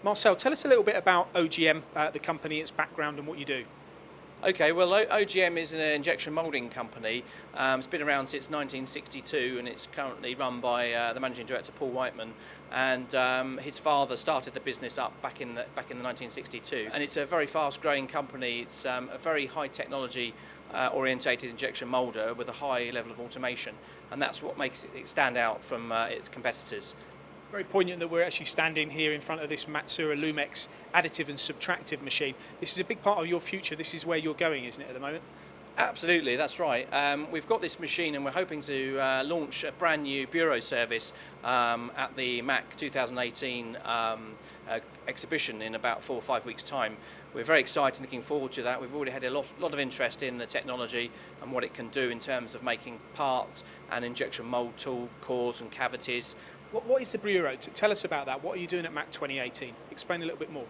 Marcel, tell us a little bit about OGM, the company, its background and what you do. Okay, well, OGM is an injection moulding company. It's been around since 1962, and it's currently run by the managing director, Paul Whiteman. And his father started the business up back in the 1962. And it's a very fast-growing company. It's a very high technology orientated injection moulder with a high level of automation, and that's what makes it stand out from its competitors. Very poignant that we're actually standing here in front of this Matsuura Lumex additive and subtractive machine. This is a big part of your future. This is where you're going, isn't it, at the moment? Absolutely, that's right. We've got this machine and we're hoping to launch a brand new bureau service at the MACH 2018 exhibition in about 4 or 5 weeks' time. We're very excited, looking forward to that. We've already had a lot of interest in the technology and what it can do in terms of making parts and injection mould tool cores and cavities. What is the bureau? Tell us about that. What are you doing at MACH 2018? Explain a little bit more.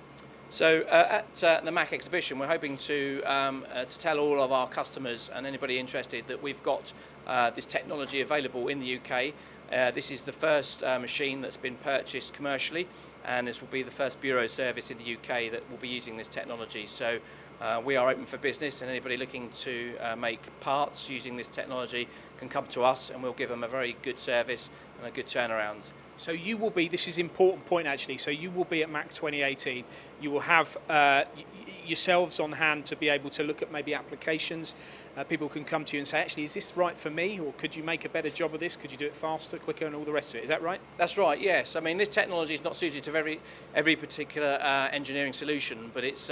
So at the MACH exhibition, we're hoping to tell all of our customers and anybody interested that we've got this technology available in the UK. This is the first machine that's been purchased commercially, and this will be the first bureau service in the UK that will be using this technology. So we are open for business, and anybody looking to make parts using this technology can come to us, and we'll give them a very good service and a good turnaround. So you will be, this is an important point actually, so you will be at MACH 2018, you will have yourselves on hand to be able to look at maybe applications. People can come to you and say, actually, is this right for me, or could you make a better job of this, could you do it faster, quicker, and all the rest of it, is that right? That's right, yes. I mean, this technology is not suited to every particular engineering solution, but it's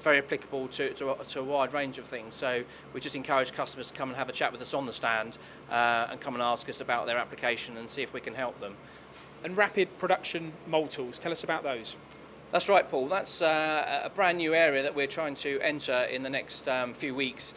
very applicable to a wide range of things. So we just encourage customers to come and have a chat with us on the stand and come and ask us about their application and see if we can help them. And rapid production mould tools, tell us about those. That's right, Paul. That's a brand new area that we're trying to enter in the next few weeks.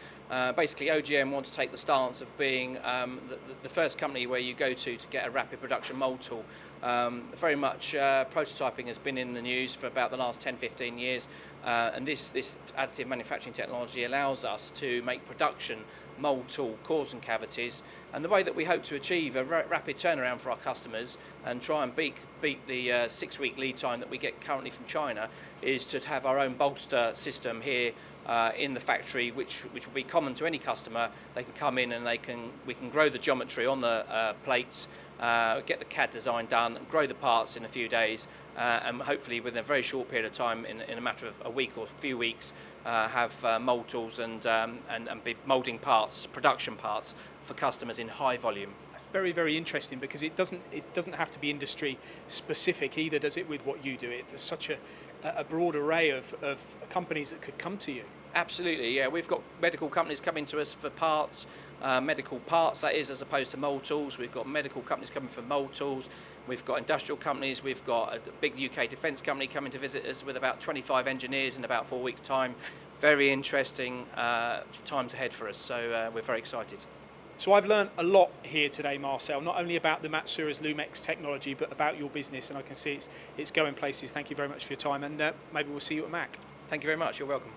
Basically, OGM want to take the stance of being the first company where you go to get a rapid production mould tool. Very much prototyping has been in the news for about the last 10-15 years, and this additive manufacturing technology allows us to make production mould tool cores and cavities, and the way that we hope to achieve a rapid turnaround for our customers and try and beat the 6-week lead time that we get currently from China is to have our own bolster system here in the factory, which will be common to any customer. They can come in and we can grow the geometry on the plates, get the CAD design done, grow the parts in a few days, and hopefully within a very short period of time, in a matter of a week or a few weeks, have mould tools and be moulding parts, production parts for customers in high volume. Very, very interesting, because it doesn't have to be industry specific either, does it, with what you do? There's such a broad array of companies that could come to you. Absolutely, yeah. We've got medical companies coming to us for parts, medical parts that is, as opposed to mould tools. We've got medical companies coming for mould tools. We've got industrial companies. We've got a big UK defence company coming to visit us with about 25 engineers in about 4 weeks' time. Very interesting times ahead for us, so we're very excited. So I've learned a lot here today, Marcel, not only about the Matsuura's Lumex technology, but about your business, and I can see it's going places. Thank you very much for your time, and maybe we'll see you at MACH. Thank you very much. You're welcome.